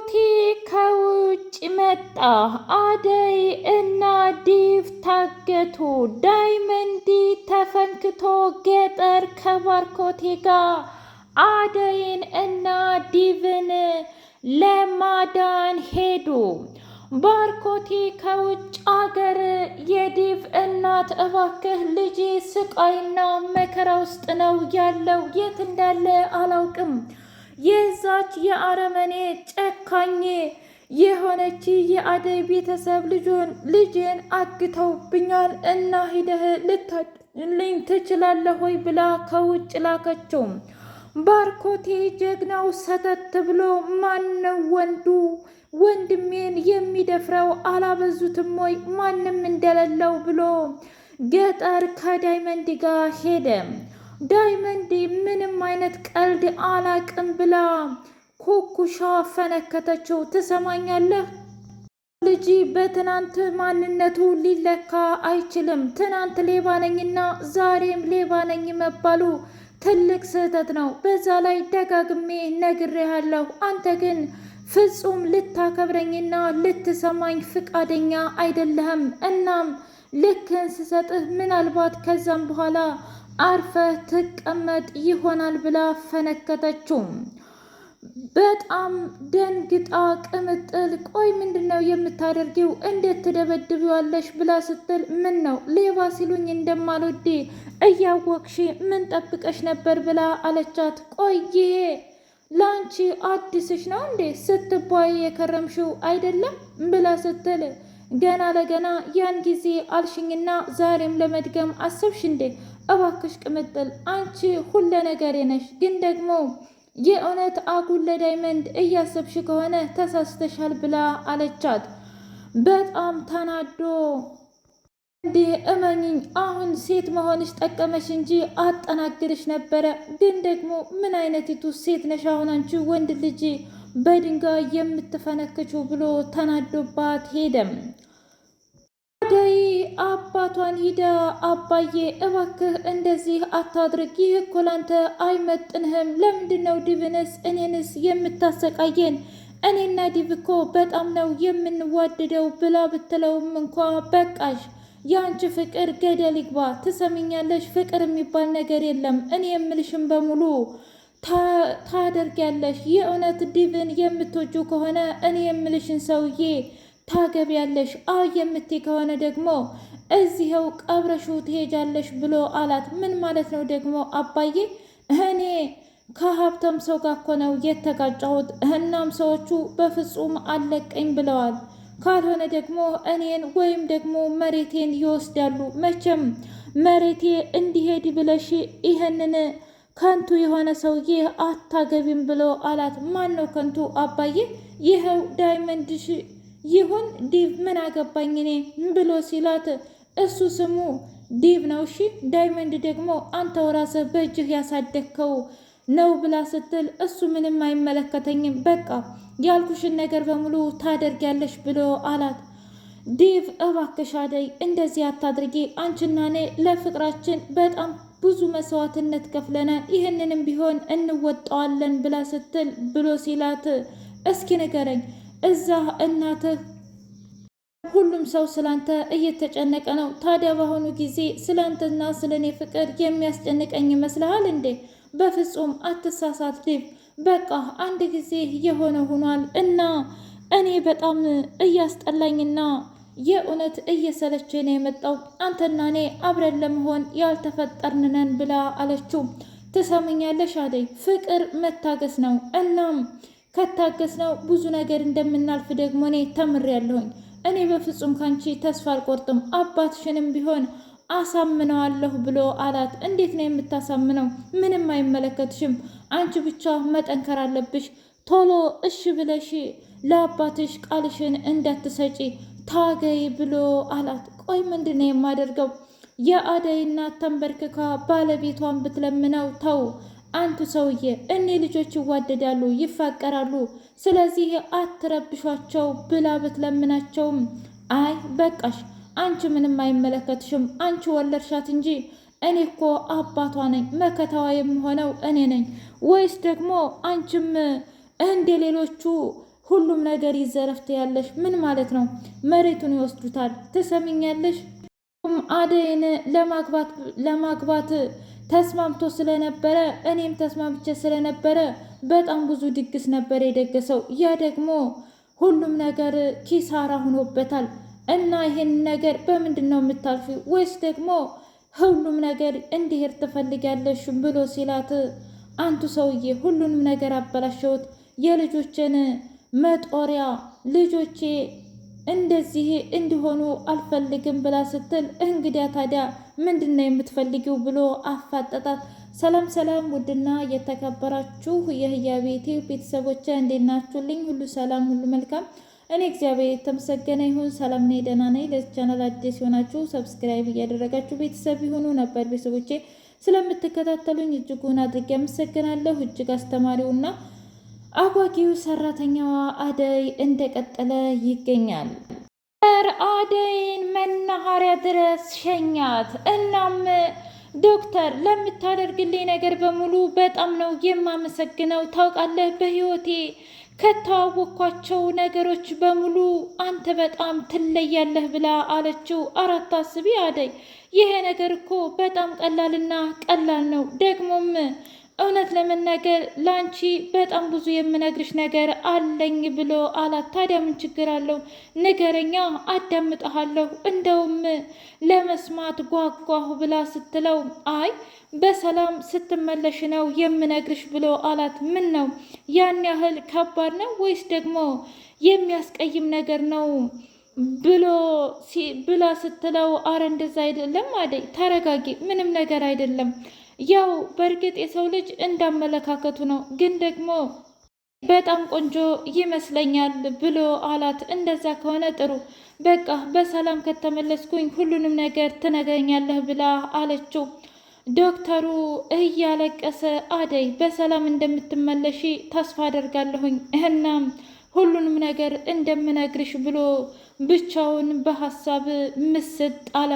ባርኮቴ ከውጭ መጣ። አደይ እና ዲቭ ታገቱ። ዳይመንድ ተፈንክቶ ገጠር ከባርኮቴ ጋር አደይን እና ዲቭን ለማዳን ሄዱ። ባርኮቴ ከውጭ አገር የዲቭ እናት እባክህ ልጄ ስቃይና መከራ ውስጥ ነው ያለው፣ የት እንዳለ አላውቅም። የዛች የአረመኔ ጨካኝ የሆነች የአደይ ቤተሰብ ልጄን አግተውብኛል እና ሂደህ ልታድልኝ ትችላለህ ወይ ብላ ከውጭ ላከችው። ባርኮቴ ጀግናው ሰተት ብሎ ማነው ወንድሜን የሚደፍረው አላበዙትም ወይ ማንም እንደሌለው ብሎ ገጠር ከዳይመንድ ጋር ሄደ። ዳይመንድ ምንም አይነት ቀልድ አላቅም ብላ ኩኩሻ ፈነከተችው። ትሰማኛለህ ልጅ በትናንት ማንነቱ ሊለካ አይችልም። ትናንት ሌባ ነኝና ዛሬም ሌባ ነኝ መባሉ ትልቅ ስህተት ነው። በዛ ላይ ደጋግሜ ነግሬሃለሁ። አንተ ግን ፍጹም ልታከብረኝና ልትሰማኝ ፍቃደኛ አይደለህም። እናም ልክን ስሰጥህ ምናልባት ከዛም በኋላ አርፈህ ትቀመጥ ይሆናል ብላ ፈነከተችው። በጣም ደንግጣ ቅምጥል ቆይ ምንድነው የምታደርጊው? እንዴት ትደበድቢዋለሽ? ብላ ስትል ምን ነው ሌባ ሲሉኝ እንደማልወድ እያወቅሽ ምን ጠብቀሽ ነበር? ብላ አለቻት። ቆይ ይሄ ላንቺ አዲስሽ ነው እንዴ? ስትባይ የከረምሽው አይደለም? ብላ ስትል ገና ለገና ያን ጊዜ አልሽኝና ዛሬም ለመድገም አሰብሽ እንዴ? እባክሽ ቅምጥል አንቺ ሁለ ነገሬ ነሽ፣ ግን ደግሞ የእውነት አጉል ለዳይመንድ እያሰብሽ ከሆነ ተሳስተሻል ብላ አለቻት። በጣም ተናዶ እንዲህ እመኝኝ አሁን ሴት መሆንሽ ጠቀመሽ እንጂ አጠናግርሽ ነበረ። ግን ደግሞ ምን አይነቲቱ ሴት ነሽ አሁን አንቺ ወንድ ልጅ በድንጋይ የምትፈነክችው ብሎ ተናዶባት ሄደም። አደይ አባቷን ሂዳ አባዬ እባክህ እንደዚህ አታድርግ፣ ይህ እኮ ላንተ አይመጥንህም። ለምንድን ነው ዲቭንስ እኔንስ የምታሰቃየን? እኔና ዲቭ እኮ በጣም ነው የምንዋደደው ብላ ብትለውም እንኳ በቃሽ፣ የአንቺ ፍቅር ገደል ይግባ። ትሰሚኛለሽ? ፍቅር የሚባል ነገር የለም። እኔ የምልሽም በሙሉ ታደርጊያለሽ። የእውነት ዲቭን የምትወጁ ከሆነ እኔ የምልሽን ሰውዬ ታገቢያለሽ። አዎ የምትይ ከሆነ ደግሞ እዚኸው ቀብረሽው ትሄጃለሽ ብሎ አላት። ምን ማለት ነው ደግሞ አባዬ? እኔ ከሀብታም ሰው ጋር እኮ ነው የተጋጫሁት። እናም ሰዎቹ በፍጹም አለቀኝ ብለዋል። ካልሆነ ደግሞ እኔን ወይም ደግሞ መሬቴን ይወስዳሉ። መቼም መሬቴ እንዲሄድ ብለሽ ይህንን ከንቱ የሆነ ሰውዬ አታገቢም ብሎ አላት። ማን ነው ከንቱ አባዬ? ይኸው ዳይመንድሽ ይሁን ዲቭ ምን አገባኝ እኔ ብሎ ሲላት እሱ ስሙ ዲቭ ነው እሺ፣ ዳይመንድ ደግሞ አንተው ራስህ በእጅህ ያሳደግከው ነው ብላ ስትል እሱ ምንም አይመለከተኝም፣ በቃ ያልኩሽን ነገር በሙሉ ታደርጊያለሽ ብሎ አላት። ዲቭ እባክሽ አደይ እንደዚህ አታድርጊ፣ አንቺና እኔ ለፍቅራችን በጣም ብዙ መስዋዕትነት ከፍለናል፣ ይህንንም ቢሆን እንወጣዋለን ብላ ስትል ብሎ ሲላት እስኪ ንገረኝ እዛ እናትህ ሁሉም ሰው ስላንተ እየተጨነቀ ነው። ታዲያ በአሁኑ ጊዜ ስላንተና ስለ እኔ ፍቅር የሚያስጨንቀኝ ይመስልሃል እንዴ? በፍጹም አትሳሳት ዲቭ። በቃ አንድ ጊዜ የሆነ ሆኗል እና እኔ በጣም እያስጠላኝና የእውነት እየሰለቼ ነው የመጣው። አንተና እኔ አብረን ለመሆን ያልተፈጠርንነን ብላ አለችው። ትሰምኛለሽ አደይ፣ ፍቅር መታገስ ነው። እናም ከታገስ ነው ብዙ ነገር እንደምናልፍ ደግሞ እኔ ተምሬያለሁኝ። እኔ በፍጹም ካንቺ ተስፋ አልቆርጥም፣ አባትሽንም ቢሆን አሳምነዋለሁ ብሎ አላት። እንዴት ነው የምታሳምነው? ምንም አይመለከትሽም። አንቺ ብቻ መጠንከር አለብሽ። ቶሎ እሺ ብለሽ ለአባትሽ ቃልሽን እንዳትሰጪ ታገይ ብሎ አላት። ቆይ ምንድን ነው የማደርገው? የአደይ እናት ተንበርክካ ባለቤቷን ብትለምነው ተው አንቱ ሰውዬ፣ እኔ ልጆች ይዋደዳሉ፣ ይፋቀራሉ፣ ስለዚህ አትረብሿቸው ብላ ብትለምናቸውም አይ በቃሽ፣ አንቺ ምንም አይመለከትሽም፣ አንቺ ወለድሻት እንጂ እኔ እኮ አባቷ ነኝ፣ መከታዋ የምሆነው እኔ ነኝ። ወይስ ደግሞ አንቺም እንደ ሌሎቹ ሁሉም ነገር ይዘረፍት ያለሽ ምን ማለት ነው? መሬቱን ይወስዱታል። ትሰሚኛለሽ? አደይን ለማግባት ተስማምቶ ስለነበረ እኔም ተስማምቼ ስለነበረ በጣም ብዙ ድግስ ነበር የደገሰው። ያ ደግሞ ሁሉም ነገር ኪሳራ ሆኖበታል። እና ይሄን ነገር በምንድን ነው የምታልፊው? ወይስ ደግሞ ሁሉም ነገር እንዲሄድ ትፈልጊያለሽ? ብሎ ሲላት አንቱ ሰውዬ ሁሉንም ነገር አበላሸሁት፣ የልጆችን መጦሪያ ልጆቼ እንደዚህ እንዲሆኑ አልፈልግም ብላ ስትል እንግዲያ ታዲያ ምንድን ነው የምትፈልጊው? ብሎ አፋጠጣት። ሰላም ሰላም! ውድና የተከበራችሁ የህያ ቤቴ ቤተሰቦች እንዴት ናችሁልኝ? ሁሉ ሰላም፣ ሁሉ መልካም። እኔ እግዚአብሔር የተመሰገነ ይሁን ሰላም ነኝ፣ ደህና ነኝ። ለዚህ ቻናል አዲስ የሆናችሁ ሰብስክራይብ እያደረጋችሁ ቤተሰብ ይሁኑ። ነበር ቤተሰቦቼ ስለምትከታተሉኝ እጅጉን አድርጌ አመሰግናለሁ። እጅግ አስተማሪውና አጓጊው ሰራተኛዋ አደይ እንደቀጠለ ይገኛል። አደይን መናኸሪያ ድረስ ሸኛት። እናም ዶክተር ለምታደርግልኝ ነገር በሙሉ በጣም ነው የማመሰግነው። ታውቃለህ በህይወቴ ከተዋወቅኳቸው ነገሮች በሙሉ አንተ በጣም ትለያለህ ብላ አለችው። አራት አስቢ አደይ፣ ይሄ ነገር እኮ በጣም ቀላልና ቀላል ነው። ደግሞም እውነት ለመናገር ላንቺ በጣም ብዙ የምነግርሽ ነገር አለኝ ብሎ አላት። ታዲያ ምን ችግር አለው? ንገረኛ፣ አዳምጠሃለሁ። እንደውም ለመስማት ጓጓሁ ብላ ስትለው አይ በሰላም ስትመለሽ ነው የምነግርሽ ብሎ አላት። ምን ነው ያን ያህል ከባድ ነው ወይስ ደግሞ የሚያስቀይም ነገር ነው ብላ ስትለው አረ እንደዛ አይደለም አደይ፣ ተረጋጊ፣ ምንም ነገር አይደለም። ያው በእርግጥ የሰው ልጅ እንዳመለካከቱ ነው፣ ግን ደግሞ በጣም ቆንጆ ይመስለኛል ብሎ አላት። እንደዛ ከሆነ ጥሩ፣ በቃ በሰላም ከተመለስኩኝ ሁሉንም ነገር ትነግረኛለህ ብላ አለችው። ዶክተሩ እያለቀሰ አደይ በሰላም እንደምትመለሺ ተስፋ አደርጋለሁኝ፣ እናም ሁሉንም ነገር እንደምነግርሽ ብሎ ብቻውን በሀሳብ ምስጥ አለ።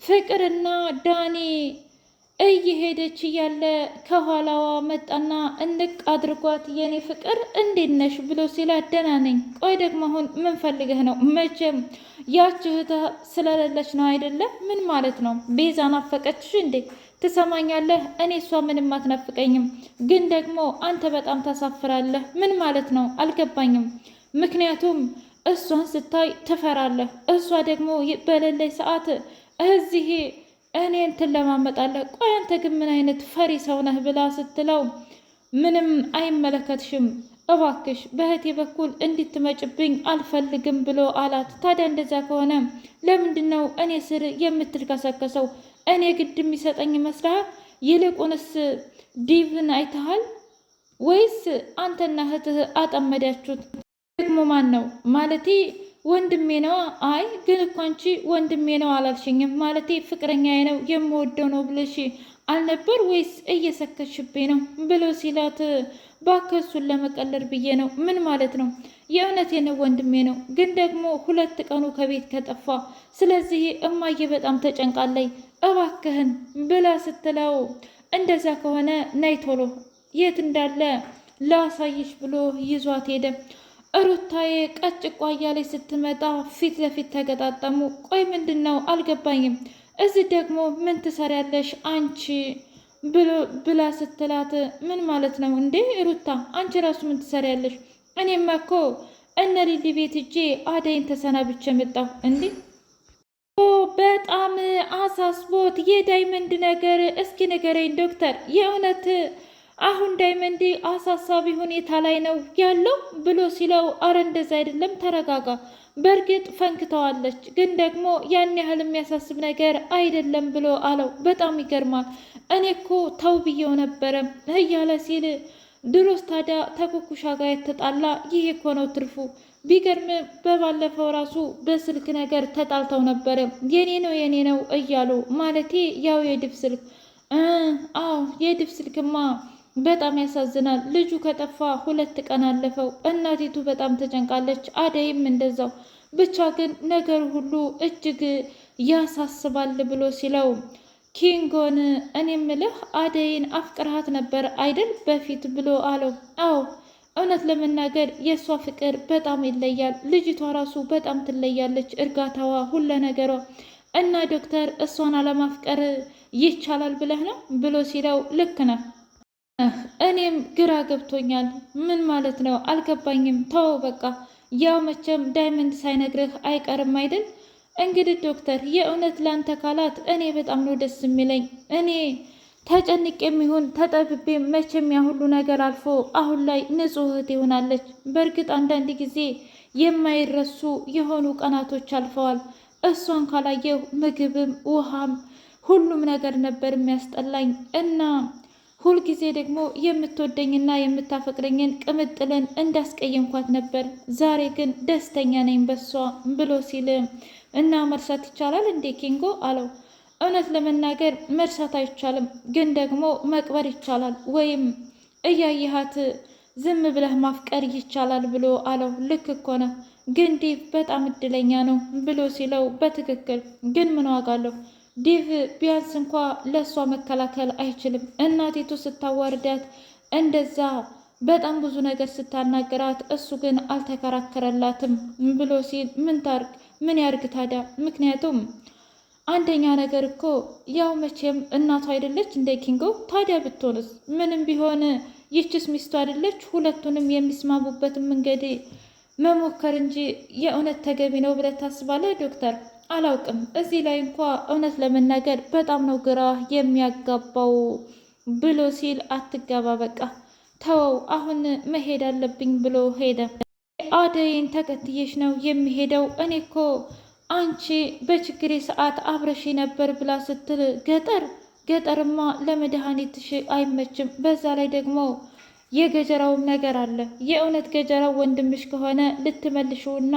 ፍቅርና ዳኒ እየሄደች እያለ ከኋላዋ መጣና እንቅ አድርጓት የኔ ፍቅር እንዴት ነሽ ብሎ ሲላት ደህና ነኝ። ቆይ ደግሞ አሁን ምን ፈልገህ ነው? መቼም ያች እህትህ ስለሌለች ነው አይደለም? ምን ማለት ነው? ቤዛ ናፈቀችሽ እንዴ? ትሰማኛለህ? እኔ እሷ ምንም አትናፍቀኝም፣ ግን ደግሞ አንተ በጣም ታሳፍራለህ። ምን ማለት ነው? አልገባኝም። ምክንያቱም እሷን ስታይ ትፈራለህ፣ እሷ ደግሞ በሌለኝ ሰዓት እዚህ እኔ እንትን ለማመጣለህ። ቆይ አንተ ግን ምን አይነት ፈሪ ሰው ነህ ብላ ስትለው ምንም አይመለከትሽም፣ እባክሽ በእህቴ በኩል እንድትመጭብኝ አልፈልግም ብሎ አላት። ታዲያ እንደዛ ከሆነ ለምንድን ነው እኔ ስር የምትልከሰከሰው? እኔ ግድ የሚሰጠኝ ይመስልሃል? ይልቁንስ ዲቭን አይተሃል ወይስ አንተና እህትህ አጠመዳችሁት? ደግሞ ማን ነው? ማለቴ ወንድሜ ነው። አይ ግን እኮ አንቺ ወንድሜ ነው አላልሽኝም። ማለቴ ፍቅረኛዬ ነው የምወደው ነው ብለሽ አልነበር ወይስ እየሰከሽብኝ ነው ብሎ ሲላት እባክህ እሱን ለመቀለድ ብዬ ነው። ምን ማለት ነው? የእውነቴ ነው ወንድሜ ነው፣ ግን ደግሞ 2 ቀኑ ከቤት ከጠፋ፣ ስለዚህ እማዬ በጣም ተጨንቃለይ፣ እባክህን ብላ ስትለው እንደዛ ከሆነ ነይ ቶሎ የት እንዳለ ላሳይሽ ብሎ ይዟት ሄደ። ሩታዬ ቀጭቋ እያለች ስትመጣ ፊት ለፊት ተገጣጠሙ። ቆይ ምንድን ነው አልገባኝም። እዚህ ደግሞ ምን ትሰሪያለሽ አንቺ ብላ ስትላት ምን ማለት ነው እንዴ ሩታ፣ አንቺ ራሱ ምን ትሰሪያለሽ? እኔማ እኮ እነ ሊሊ ቤት እጄ አደይን ተሰናብቼ መጣሁ። እንዴ በጣም አሳስቦት የዳይመንድ ነገር እስኪ ንገረኝ ዶክተር፣ የእውነት አሁን ዳይመንድ አሳሳቢ ሁኔታ ላይ ነው ያለው ብሎ ሲለው አረ እንደዛ አይደለም፣ ተረጋጋ። በእርግጥ ፈንክተዋለች፣ ግን ደግሞ ያን ያህል የሚያሳስብ ነገር አይደለም ብሎ አለው። በጣም ይገርማል። እኔ እኮ ተው ብዬው ነበረ እያለ ሲል ድሮስ ታዲያ ተኩኩሻ ጋር የተጣላ ይሄ እኮ ነው ትርፉ። ቢገርም በባለፈው ራሱ በስልክ ነገር ተጣልተው ነበረ። የኔ ነው እያሉ ማለቴ ያው የድፍ ስልክ አዎ የድፍ ስልክማ በጣም ያሳዝናል። ልጁ ከጠፋ 2 ቀን አለፈው። እናቲቱ በጣም ተጨንቃለች፣ አደይም እንደዛው። ብቻ ግን ነገር ሁሉ እጅግ ያሳስባል ብሎ ሲለው ኪንጎን እኔ ምልህ አደይን አፍቅርሃት ነበር አይደል በፊት ብሎ አለው። አዎ እውነት ለመናገር የእሷ ፍቅር በጣም ይለያል። ልጅቷ ራሱ በጣም ትለያለች፣ እርጋታዋ፣ ሁለ ነገሯ እና ዶክተር እሷን አለማፍቀር ይቻላል ብለህ ነው ብሎ ሲለው ልክ ነህ፣ እኔም ግራ ገብቶኛል። ምን ማለት ነው አልገባኝም። ተወው በቃ ያው መቼም ዳይመንድ ሳይነግርህ አይቀርም አይደል? እንግዲህ ዶክተር የእውነት ላንተ ካላት እኔ በጣም ነው ደስ የሚለኝ። እኔ ተጨንቄ የሚሆን ተጠብቤ መቼም ያ ሁሉ ነገር አልፎ አሁን ላይ ንጹህ እህት ይሆናለች። በእርግጥ አንዳንድ ጊዜ የማይረሱ የሆኑ ቀናቶች አልፈዋል። እሷን ካላየሁ ምግብም ውሃም ሁሉም ነገር ነበር የሚያስጠላኝ እና ሁልጊዜ ደግሞ የምትወደኝና የምታፈቅረኝን ቅምጥልን እንዳስቀየምኳት ነበር። ዛሬ ግን ደስተኛ ነኝ በሷ ብሎ ሲል እና መርሳት ይቻላል እንዴ ኪንጎ አለው። እውነት ለመናገር መርሳት አይቻልም፣ ግን ደግሞ መቅበር ይቻላል፣ ወይም እያየሃት ዝም ብለህ ማፍቀር ይቻላል ብሎ አለው። ልክ እኮ ነው፣ ግን ዲቭ በጣም እድለኛ ነው ብሎ ሲለው በትክክል ግን ምን ዋጋ አለው? ዲቭ ቢያንስ እንኳ ለእሷ መከላከል አይችልም። እናቲቱ ስታዋርዳት እንደዛ በጣም ብዙ ነገር ስታናገራት እሱ ግን አልተከራከረላትም ብሎ ሲል ምን ያርግ ታዲያ? ምክንያቱም አንደኛ ነገር እኮ ያው መቼም እናቱ አይደለች እንደ ኪንጎ። ታዲያ ብትሆንስ? ምንም ቢሆን ይችስ ሚስቱ አይደለች? ሁለቱንም የሚስማሙበትን መንገድ መሞከር እንጂ የእውነት ተገቢ ነው ብለህ ታስባለህ ዶክተር? አላውቅም። እዚህ ላይ እንኳ እውነት ለመናገር በጣም ነው ግራ የሚያጋባው ብሎ ሲል አትጋባ፣ በቃ ተወው፣ አሁን መሄድ አለብኝ ብሎ ሄደ። አደይን ተከትዬሽ ነው የሚሄደው። እኔ እኮ አንቺ በችግሬ ሰዓት አብረሽ ነበር ብላ ስትል ገጠርማ ለመድኃኒትሽ አይመችም። በዛ ላይ ደግሞ የገጀራውም ነገር አለ። የእውነት ገጀራው ወንድምሽ ከሆነ ልትመልሽውና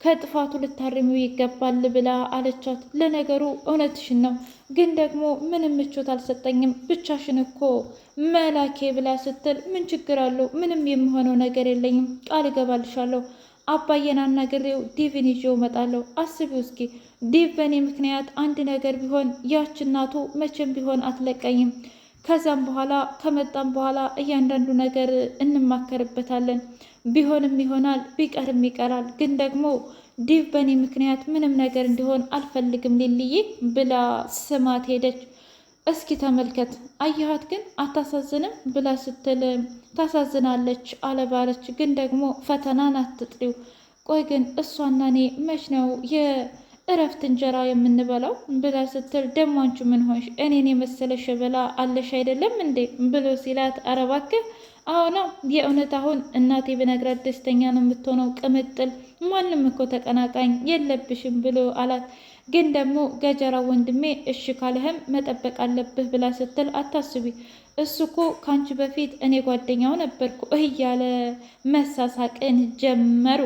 ከጥፋቱ ልታርሚው ይገባል ብላ አለቻት። ለነገሩ እውነትሽን ነው፣ ግን ደግሞ ምንም ምቾት አልሰጠኝም ብቻሽን እኮ መላኬ ብላ ስትል ምን ችግር አለው? ምንም የምሆነው ነገር የለኝም፣ ቃል እገባልሻለሁ። አባዬን አናግሬው ዲቭን ይዤው እመጣለሁ። አስቢው እስኪ ዲቭ በእኔ ምክንያት አንድ ነገር ቢሆን ያች እናቱ መቼም ቢሆን አትለቀኝም። ከዛም በኋላ ከመጣም በኋላ እያንዳንዱ ነገር እንማከርበታለን። ቢሆንም ይሆናል ቢቀርም ይቀራል። ግን ደግሞ ዲቭ በእኔ ምክንያት ምንም ነገር እንዲሆን አልፈልግም ሊልዬ ብላ ስማት ሄደች። እስኪ ተመልከት አየሃት ግን አታሳዝንም ብላ ስትል ታሳዝናለች አለባለች። ግን ደግሞ ፈተናን አትጥሪው። ቆይ ግን እሷና እኔ መች ነው የእረፍት እንጀራ የምንበላው ብላ ስትል ደግሞ አንቺ ምን ሆንሽ? እኔን የመሰለ ሸበላ አለሽ አይደለም እንዴ ብሎ ሲላት ኧረ እባክህ አሁና የእውነት አሁን እናቴ ብነግራት ደስተኛ ነው የምትሆነው። ቅምጥል ማንም እኮ ተቀናቃኝ የለብሽም ብሎ አላት። ግን ደግሞ ገጀራ ወንድሜ እሺ ካልህም መጠበቅ አለብህ ብላ ስትል አታስቢ፣ እሱ እኮ ከአንቺ በፊት እኔ ጓደኛው ነበርኩ እያለ መሳሳቅን ጀመሩ።